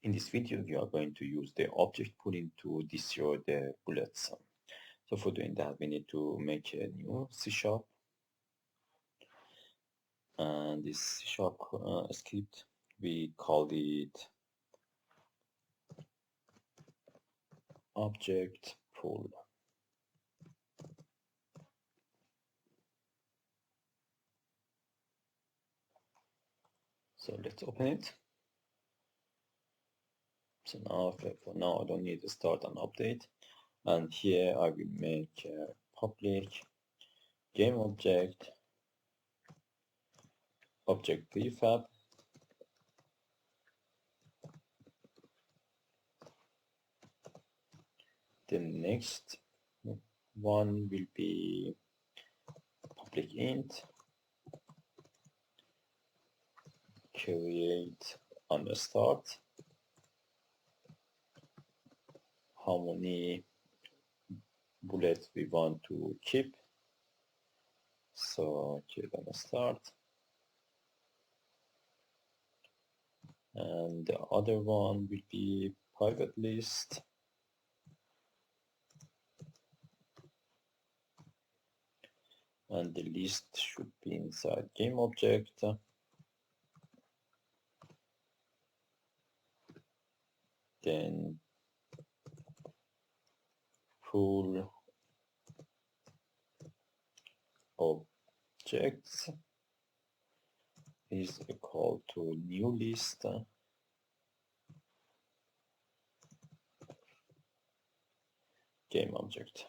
In this video, we are going to use the object pooling to destroy the bullets. So for doing that, we need to make a new C#, and this C# script, we called it object pool. So let's open it. So now, for now, I don't need to start an update. And here I will make a public game object prefab. The next one will be public int create on the start how many bullets we want to keep. So create on the start, and the other one will be private list and the list should be inside game object. Then pool objects is equal to new list game object.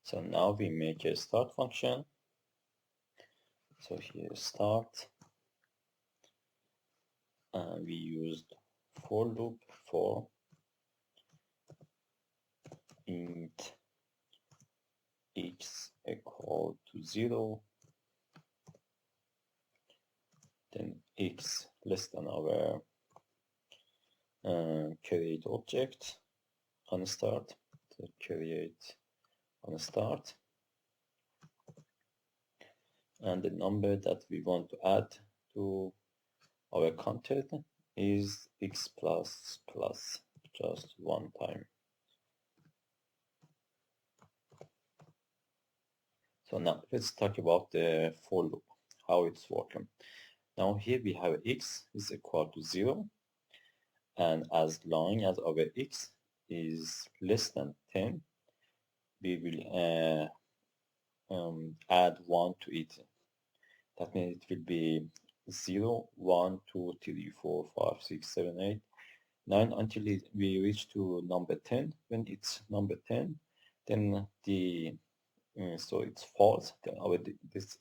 So now we make a start function. So here start, and we used for loop for int x equal to 0, then x less than our create object on start. So create on start, and the number that we want to add to our content is x plus plus, just one time. So now let's talk about the for loop, how it's working. Now here we have x is equal to 0, and as long as our x is less than 10, we will add 1 to it. That means it will be 0, 1, 2, 3, 4, 5, 6, 7, 8, 9 until we reach to number 10. When it's number 10, then so it's false. Then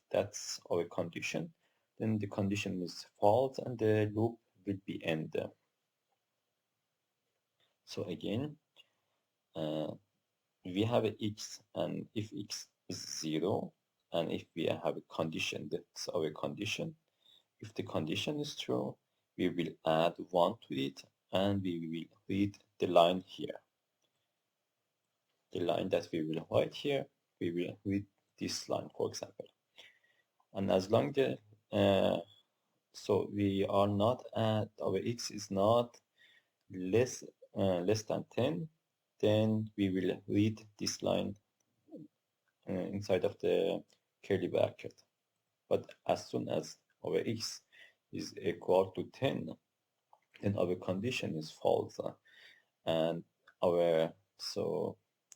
that's our condition. Then the condition is false, and the loop will be end. So again, we have a x, and if x is 0, and if we have a condition, that's our condition. If the condition is true, we will add 1 to it, and we will read the line here. The line that we will write here, we will read this line, for example. And as long as so we are not at our x is not less than 10, then we will read this line inside of the curly bracket. But as soon as our x is equal to 10, then our condition is false, and our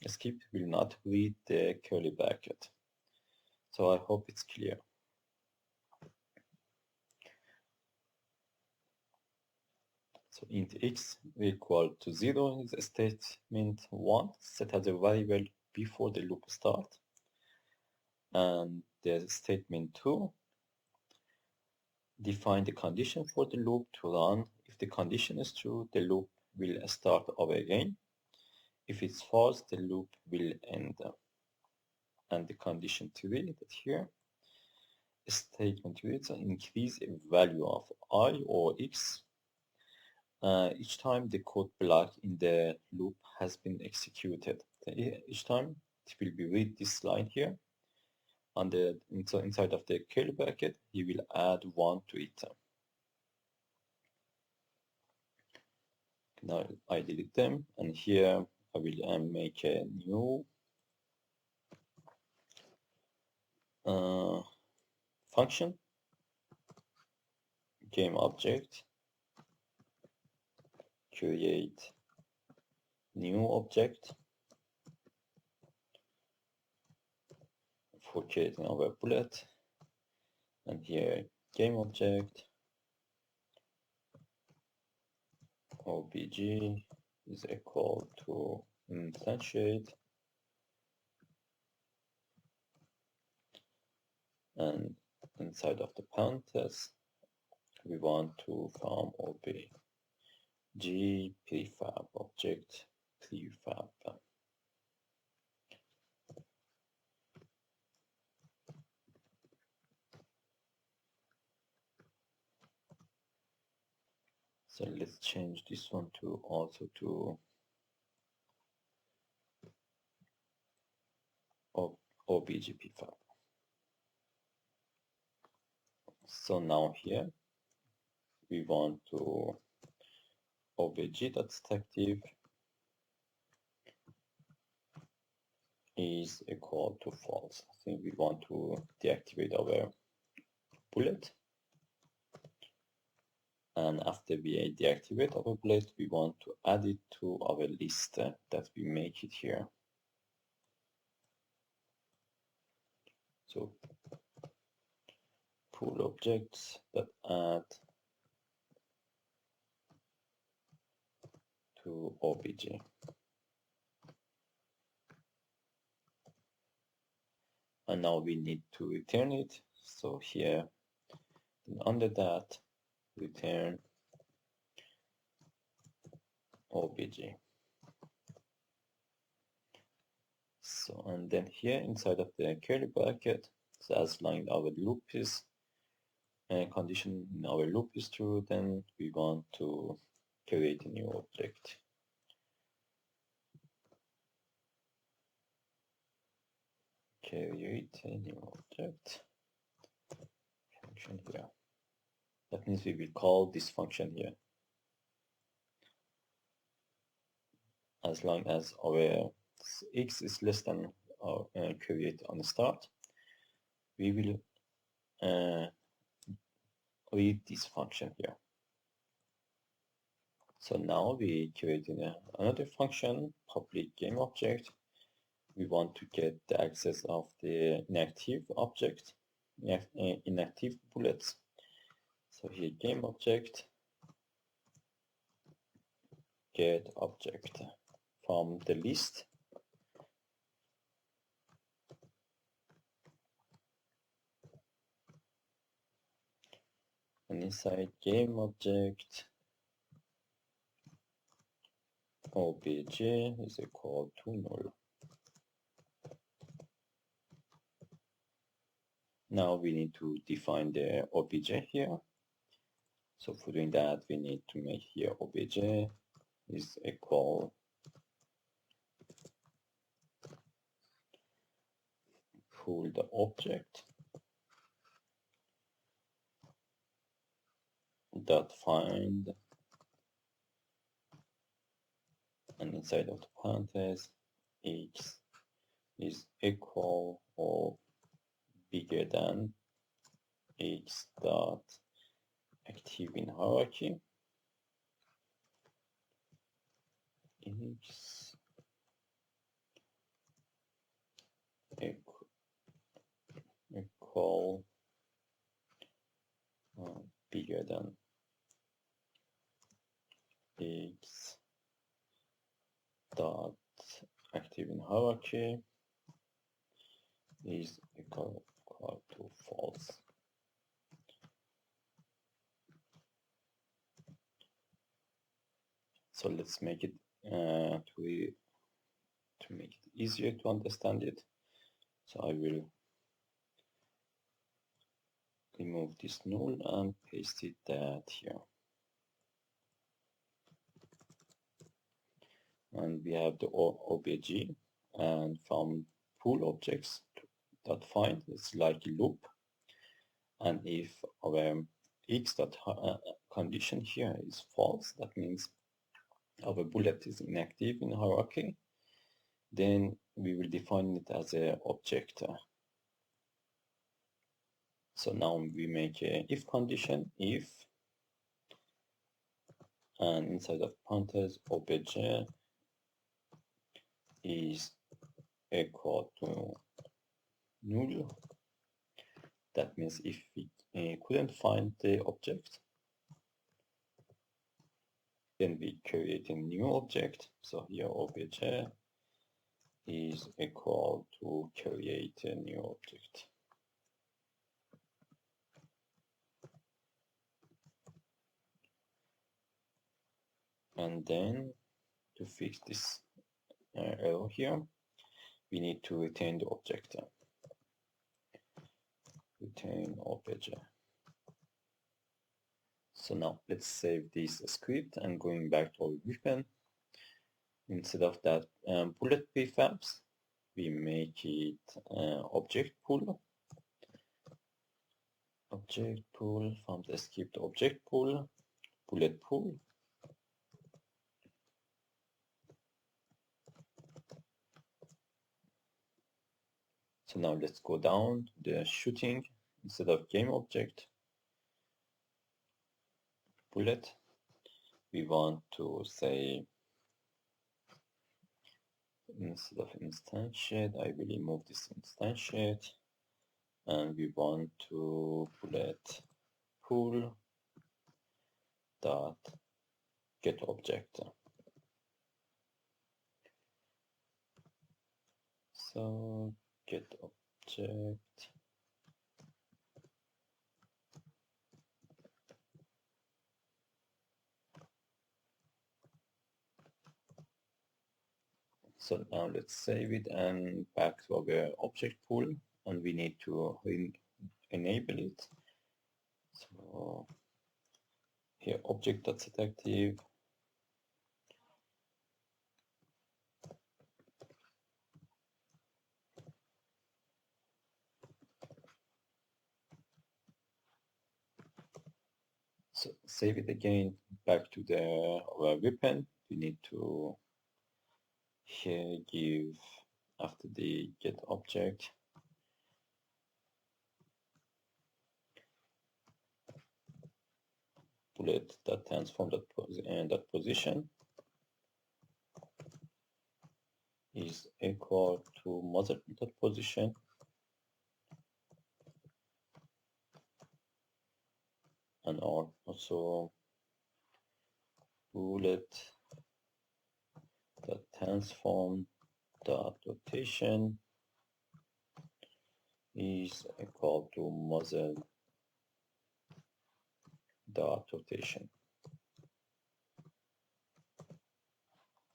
script will not read the curly bracket. So I hope it's clear. So int x equal to 0 is a statement 1 set as a variable before the loop start, and the statement 2 define the condition for the loop to run. If the condition is true, the loop will start over again. If it's false, the loop will end. And the condition 3 that here, statement 3, so increase a value of I or x each time the code block in the loop has been executed. So each time it will be read this line here, on the inside of the curly bracket, he will add 1 to it. Now I delete them, and here I will make a new function, game object, create new object for creating our bullet, and here game object obj is equal to instantiate, and inside of the parenthesis we want to form obj prefab object prefab. So let's change this one to also to obj prefab. So now here we want to obj.stackDiv is equal to false. I think we want to deactivate our bullet, and after we deactivate our bullet, we want to add it to our list that we make it here. So pull objects that add to obj. And now we need to return it. So here, under that, return obj. So, and then here inside of the curly bracket, so as long as our loop is condition in our loop is true, then we want to create a new object. Create a new object function here. That means we will call this function here. As long as our x is less than our create on the start, we will read this function here. So now we created another function, public game object. We want to get the access of the inactive object, inactive bullets. So here game object, get object from the list. And inside game object, obj is equal to null. Now we need to define the obj here. So for doing that, we need to make here obj is equal pull the object dot find, and inside of the parenthesis x is equal or bigger than x dot active in hierarchy, x equal bigger than x dot active in hierarchy is equal to false. So let's make it to make it easier to understand it. So I will remove this null and paste it that here. And we have the obj, and from pool objects dot find, it's like a loop, and if our x dot condition here is false, that means our bullet is inactive in hierarchy, then we will define it as an object. So now we make a if condition, if, and inside of parentheses obj is equal to null. That means if we couldn't find the object, then we create a new object. So here obj is equal to create a new object. And then to fix this error here, we need to retain the object. Retain obj. So now let's save this script and going back to our weapon. Instead of that bullet prefabs, we make it object pool. Object pool from the script object pool, bullet pool. So now let's go down to the shooting. Instead of game object, bullet, we want to say, instead of instantiate, I will remove this instantiate, and we want to bullet pool dot get object. So get object so now let's save it and back to our object pool, and we need to enable it. So here object.set active, so save it again, back to our weapon. We need to here give after the get object bullet that transform that position is equal to mother dot position and also bullet dot transform dot rotation is equal to muzzle dot rotation.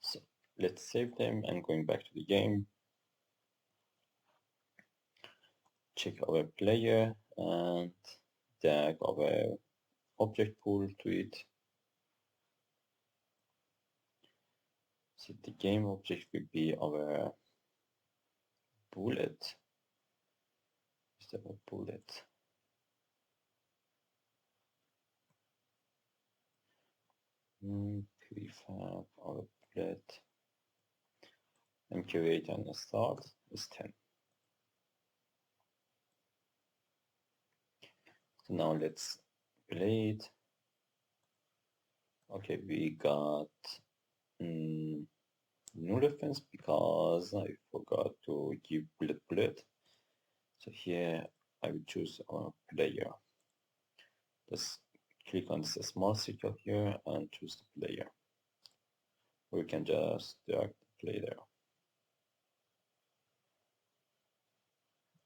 So let's save them and going back to the game, check our player and drag our object pool to it. So the game object will be our bullet. Is that a bullet? Prefab our bullet and create and start is 10. So now let's play it. Okay, we got no reference because I forgot to give bullet. So here I will choose our player. Let's click on this small circle here and choose the player. We can just drag the player there.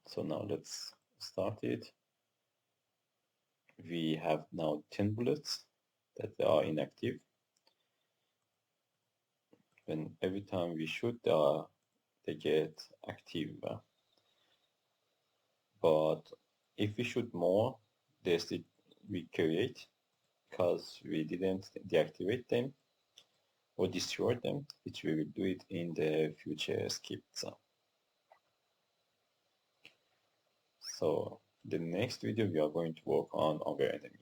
So now let's start it. We have now 10 bullets that are inactive. When every time we shoot, they get active. But if we shoot more, we create because we didn't deactivate them or destroy them, which we will do it in the future scripts. So the next video we are going to work on our enemy.